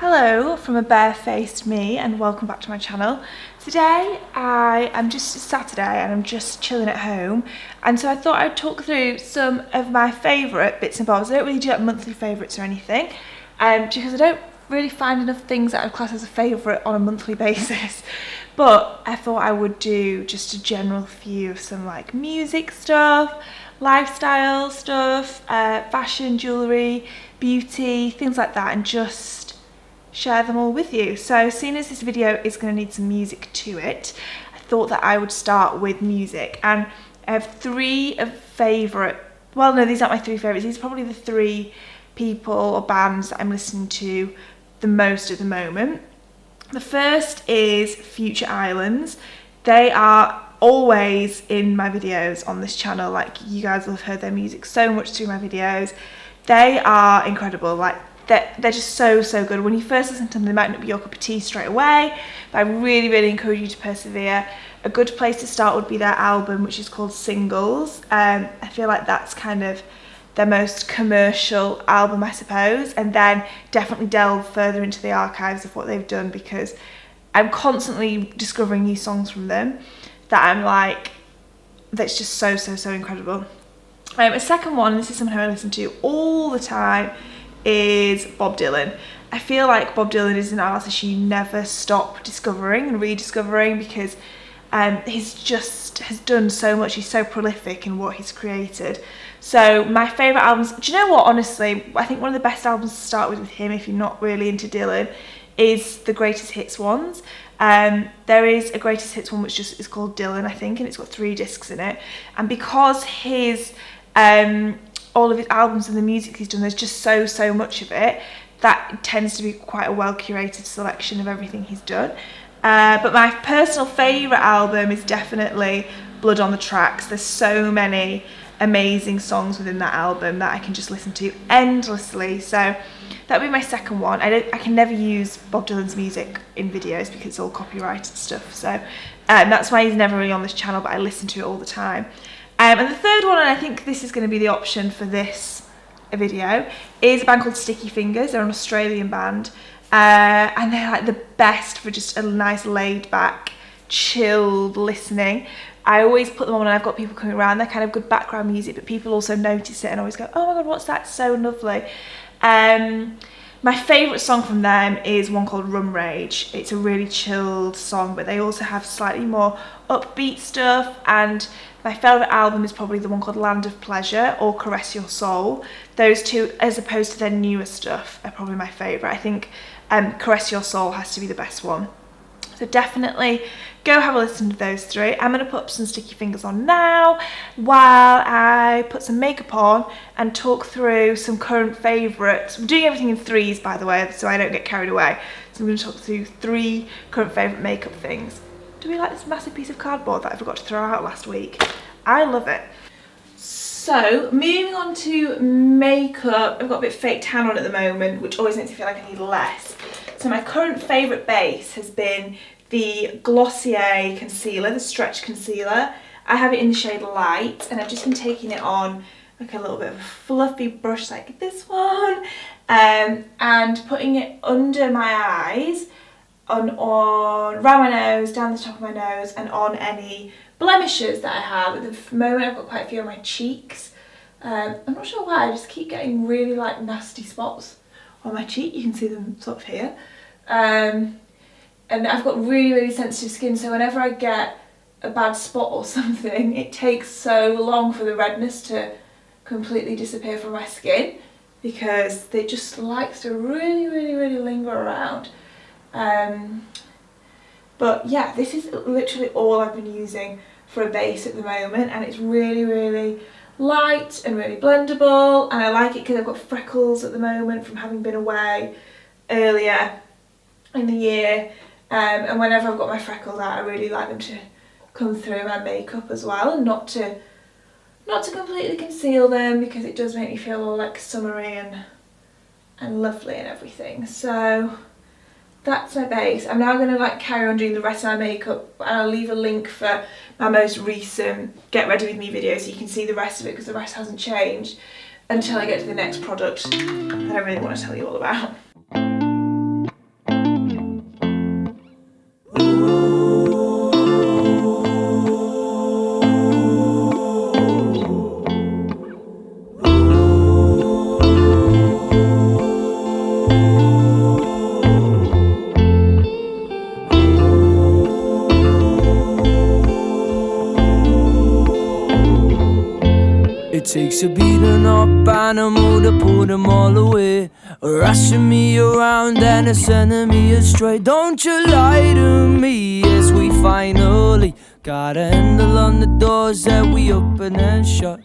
Hello from a barefaced me and welcome back to my channel. Today it's Saturday and I'm just chilling at home, and so I thought I'd talk through some of my favourite bits and bobs. I don't really do like monthly favourites or anything because I don't really find enough things that I'd class as a favourite on a monthly basis, but I thought I would do just a general few of some like music stuff, lifestyle stuff, fashion, jewellery, beauty, things like that, and just share them all with you. So seeing as this video is going to need some music to it, I thought that I would start with music, and I have three of favourite, well no, these aren't my three favourites, these are probably the three people or bands that I'm listening to the most at the moment. The first is Future Islands. They are always in my videos on this channel, like you guys will have heard their music so much through my videos. They are incredible, like they're just so good. When you first listen to them, they might not be your cup of tea straight away, but I really encourage you to persevere. A good place to start would be their album, which is called Singles. I feel like that's kind of their most commercial album, I suppose, and then definitely delve further into the archives of what they've done, because I'm constantly discovering new songs from them that I'm like, that's just so incredible. A second one, and this is someone who I listen to all the time, is Bob Dylan. I feel like Bob Dylan is an artist you never stop discovering and rediscovering, because has done so much. He's so prolific in what he's created. So my favourite albums, do you know what, honestly, I think one of the best albums to start with him, if you're not really into Dylan, is the Greatest Hits ones. There is a Greatest Hits one which just is called Dylan, I think, and it's got 3 discs in it, and because his all of his albums and the music he's done, there's just so much of it that tends to be quite a well curated selection of everything he's done. But my personal favourite album is definitely Blood on the Tracks. There's so many amazing songs within that album that I can just listen to endlessly. So that would be my second one. I can never use Bob Dylan's music in videos because it's all copyrighted stuff. So that's why he's never really on this channel, but I listen to it all the time. And the third one, and I think this is going to be the option for this video, is a band called Sticky Fingers. They're an Australian band, and they're like the best for just a nice laid back, chilled listening. I always put them on when I've got people coming around. They're kind of good background music, but people also notice it and always go, oh my god, what's that? It's so lovely. My favourite song from them is one called Rum Rage. It's a really chilled song, but they also have slightly more upbeat stuff, and my favourite album is probably the one called Land of Pleasure or Caress Your Soul. Those two, as opposed to their newer stuff, are probably my favourite. I think Caress Your Soul has to be the best one. So definitely go have a listen to those 3. I'm going to put some Sticky Fingers on now while I put some makeup on and talk through some current favourites. I'm doing everything in 3s, by the way, so I don't get carried away. So I'm going to talk through 3 current favourite makeup things. Do we like this massive piece of cardboard that I forgot to throw out last week? I love it. So moving on to makeup, I've got a bit of fake tan on at the moment, which always makes me feel like I need less. So my current favourite base has been the Glossier Concealer, the Stretch Concealer. I have it in the shade Light, and I've just been taking it on like a little bit of a fluffy brush like this one, and putting it under my eyes, on around my nose, down the top of my nose, and on any blemishes that I have. At the moment I've got quite a few on my cheeks. I'm not sure why, I just keep getting really like nasty spots on my cheek. You can see them sort of here. And I've got really sensitive skin, so whenever I get a bad spot or something, it takes so long for the redness to completely disappear from my skin, because it just likes to really linger around. But yeah, this is literally all I've been using for a base at the moment, and it's really light and really blendable, and I like it because I've got freckles at the moment from having been away earlier in the year, and whenever I've got my freckles out, I really like them to come through my makeup as well, and not to completely conceal them, because it does make me feel all like summery and lovely and everything. So that's my base. I'm now going to like carry on doing the rest of my makeup, and I'll leave a link for my most recent Get Ready With Me video so you can see the rest of it, because the rest hasn't changed until I get to the next product that I really want to tell you all about. takes a beating up animal to pull them all away, rushing me around and sending me astray. Don't you lie to me as we finally got a handle on the doors that we open and shut.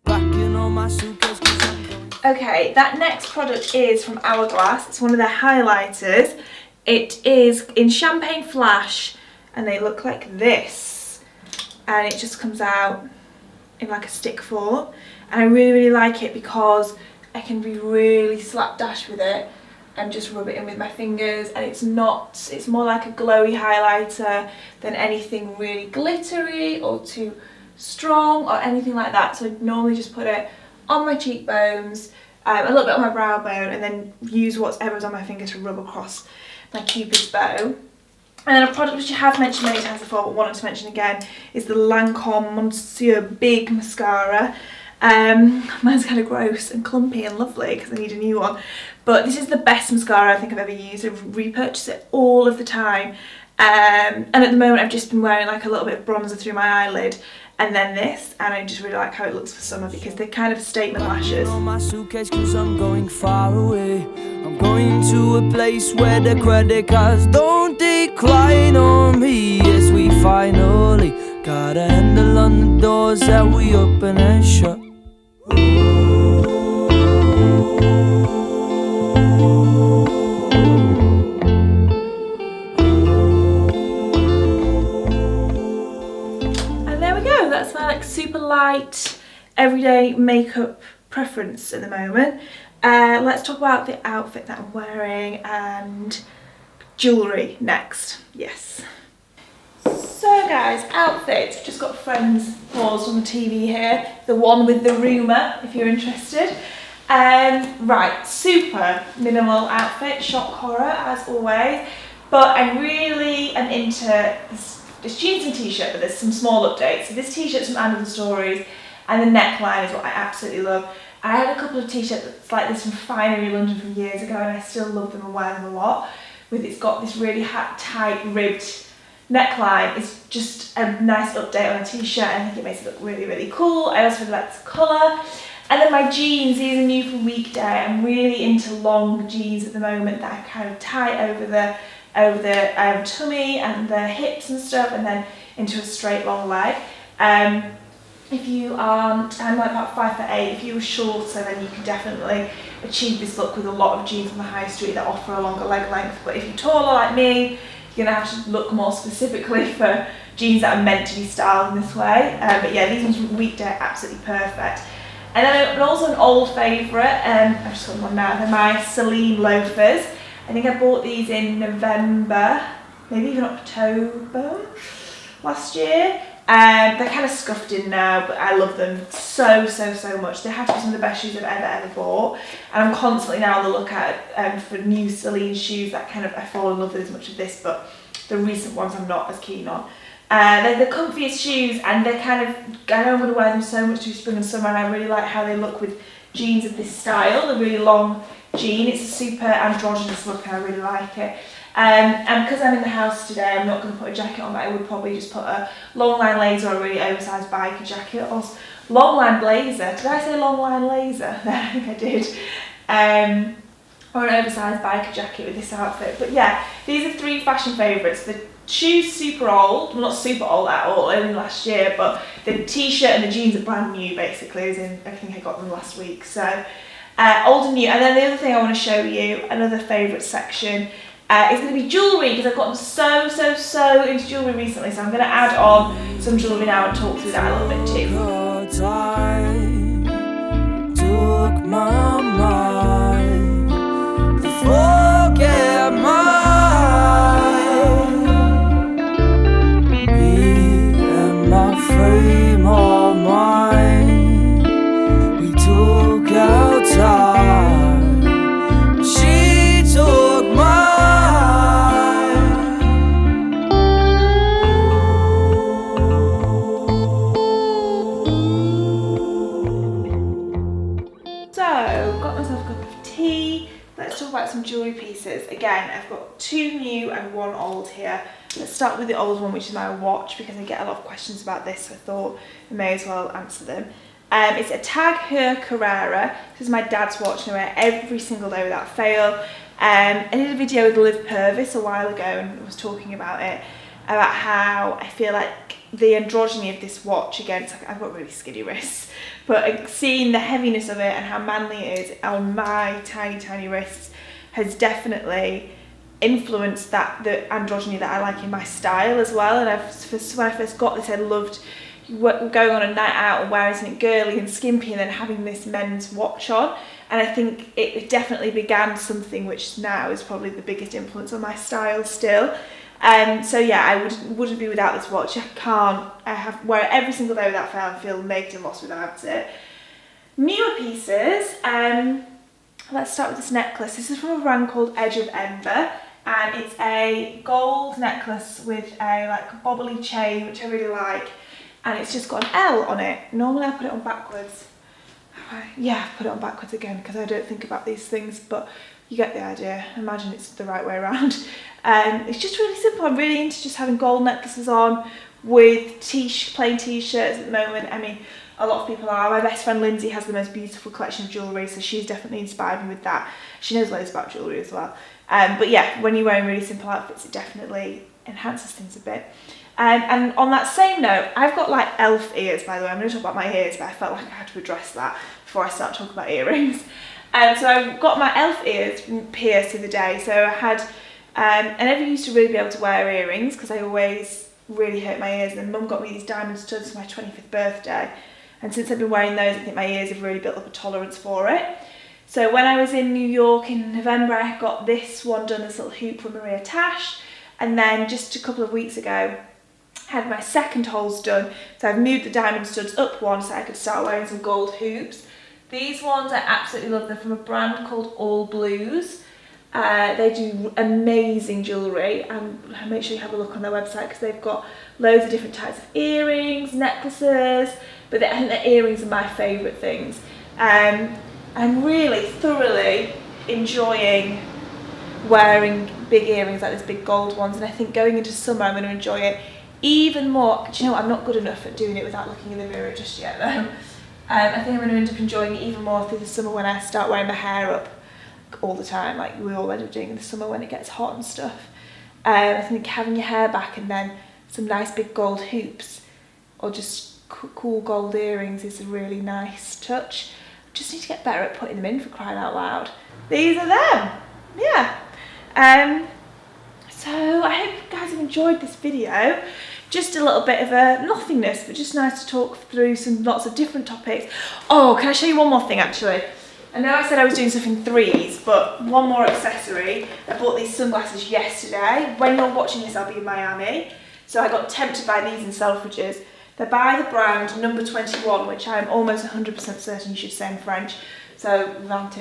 Packing on my suitcase 'cause I'm going. Okay, that next product is from Hourglass. It's one of their highlighters. It is in Champagne Flash and they look like this. And it just comes out in like a stick form. And I really like it because I can be really slapdash with it and just rub it in with my fingers, and it's more like a glowy highlighter than anything really glittery or too strong or anything like that. So I normally just put it on my cheekbones, a little bit on my brow bone, and then use whatever's on my finger to rub across my cupid's bow. And then a product which I have mentioned many times before but wanted to mention again is the Lancome Mascara Big Mascara. Mine's kind of gross and clumpy and lovely because I need a new one, but this is the best mascara I think I've ever used. I repurchase it all of the time, and at the moment I've just been wearing like a little bit of bronzer through my eyelid and then this, and I just really like how it looks for summer because they're kind of statement lashes. On my suitcase 'cause I'm going far away. I'm going to a place where the credit cards don't decline on me as we finally got a handle on the doors that we open and shut. That's my like super light everyday makeup preference at the moment. Let's talk about the outfit that I'm wearing and jewellery next. Yes. So guys, outfits. Just got Friends paused on the TV here. The one with the rumour, if you're interested. Right, super minimal outfit, shock horror as always. But I really am into this jeans and t-shirt, but there's some small updates. So this t-shirt's from Anne Stories, and the neckline is what I absolutely love. I had a couple of t-shirts like this from Finery London from years ago, and I still love them and wear them a lot. It's got this really tight ribbed neckline. It's just a nice update on a t-shirt. I think it makes it look really cool. I also really like this colour. And then my jeans, these are new from Weekday. I'm really into long jeans at the moment that are kind of tight over the tummy and the hips and stuff, and then into a straight long leg. If you aren't, I'm like about 5'8", if you were shorter then you can definitely achieve this look with a lot of jeans on the high street that offer a longer leg length, but if you're taller like me, you're going to have to look more specifically for jeans that are meant to be styled in this way. But yeah, these ones from Weekday are absolutely perfect. And then also an old favourite, I've just got them on now, they're my Celine loafers. I think I bought these in November, maybe even October last year. They're kind of scuffed in now, but I love them so much. They have to be some of the best shoes I've ever bought. And I'm constantly now on the lookout for new Celine shoes that kind of I fall in love with as much as this, but the recent ones I'm not as keen on. They're the comfiest shoes, and they're kind of, I know I'm going to wear them so much through spring and summer, and I really like how they look with jeans of this style, the really long jean. It's a super androgynous look and I really like it. And because I'm in the house today, I'm not going to put a jacket on, but I would probably just put a long line laser or a really oversized biker jacket, or long line blazer. Did I say long line laser? No, I think I did. Or an oversized biker jacket with this outfit. But yeah, these are three fashion favourites. The shoes super old, well not super old at all, only last year, but the t-shirt and the jeans are brand new basically, as in I think I got them last week. So old and new. And then the other thing I want to show you, another favourite section, is going to be jewellery, because I've gotten so into jewellery recently, so I'm going to add on some jewellery now and talk through that a little bit too. Your time took my mind to forget mine, me and my frame of mind, we took our time, she took mine. Let's talk about some jewellery pieces. Again, I've got two new and one old here. Let's start with the old one, which is my watch, because I get a lot of questions about this, so I thought I may as well answer them. It's a Tag Heuer Carrera. This is my dad's watch and I wear it every single day without fail. I did a video with Liv Purvis a while ago and was talking about it, about how I feel like the androgyny of this watch, against, like, I've got really skinny wrists, but seeing the heaviness of it and how manly it is on my tiny wrists has definitely influenced the androgyny that I like in my style as well. And when I first got this, I loved going on a night out and wearing something girly and skimpy and then having this men's watch on. And I think it definitely began something which now is probably the biggest influence on my style still. So yeah, I wouldn't be without this watch. I wear it every single day without fail and feel naked and lost without it. Newer pieces, let's start with this necklace. This is from a brand called Edge of Ember, and it's a gold necklace with a like bobbly chain, which I really like, and it's just got an L on it. Normally I put it on backwards. Yeah, I put it on backwards again because I don't think about these things, but you get the idea. Imagine it's the right way around. It's just really simple. I'm really into just having gold necklaces on with plain t-shirts at the moment. I mean, a lot of people are. My best friend Lindsay has the most beautiful collection of jewellery, so she's definitely inspired me with that. She knows loads about jewellery as well. But yeah, when you're wearing really simple outfits, it definitely enhances things a bit. And on that same note, I've got like elf ears, by the way. I'm going to talk about my ears, but I felt like I had to address that before I start talking about earrings. So I've got my elf ears pierced the other day. So I had, I never used to really be able to wear earrings because I always really hurt my ears. And then Mum got me these diamond studs for my 25th birthday. And since I've been wearing those, I think my ears have really built up a tolerance for it. So when I was in New York in November, I got this one done, this little hoop from Maria Tash. And then just a couple of weeks ago, I had my second holes done. So I've moved the diamond studs up one so I could start wearing some gold hoops. These ones I absolutely love. They're from a brand called All Blues. They do amazing jewellery, and make sure you have a look on their website because they've got loads of different types of earrings, necklaces, but I think their earrings are my favourite things. I'm really thoroughly enjoying wearing big earrings like this, big gold ones, and I think going into summer I'm going to enjoy it even more. Do you know what? I'm not good enough at doing it without looking in the mirror just yet though. I think I'm going to end up enjoying it even more through the summer when I start wearing my hair up all the time, like we all end up doing in the summer when it gets hot and stuff. I think having your hair back and then some nice big gold hoops or just cool gold earrings is a really nice touch. Just need to get better at putting them in, for crying out loud. These are them, yeah. So I hope you guys have enjoyed this video. Just a little bit of a nothingness, but just nice to talk through lots of different topics. Oh, can I show you one more thing actually? I know I said I was doing stuff in threes, but one more accessory. I bought these sunglasses yesterday. When you're watching this, I'll be in Miami. So I got tempted by these in Selfridges. They're by the brand Number 21, which I'm almost 100% certain you should say in French. So, 21,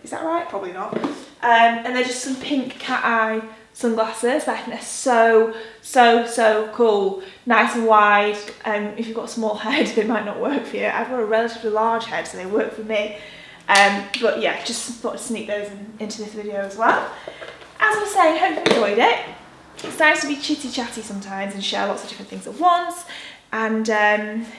is that right? Probably not. And they're just some pink cat eye sunglasses that I think are so cool. Nice and wide. If you've got a small head, they might not work for you. I've got a relatively large head, so they work for me. But yeah, just thought I'd sneak those into this video as well. As I was saying, hope you enjoyed it. It's nice to be chitty chatty sometimes and share lots of different things at once. And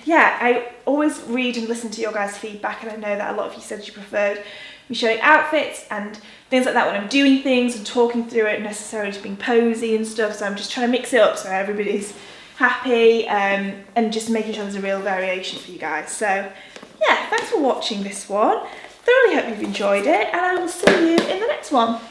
yeah, I always read and listen to your guys' feedback, and I know that a lot of you said you preferred me showing outfits and things like that when I'm doing things and talking through it, necessarily just being posy and stuff. So I'm just trying to mix it up so everybody's happy, and just making sure there's a real variation for you guys. So yeah, thanks for watching this one. Thoroughly hope you've enjoyed it, and I will see you in the next one.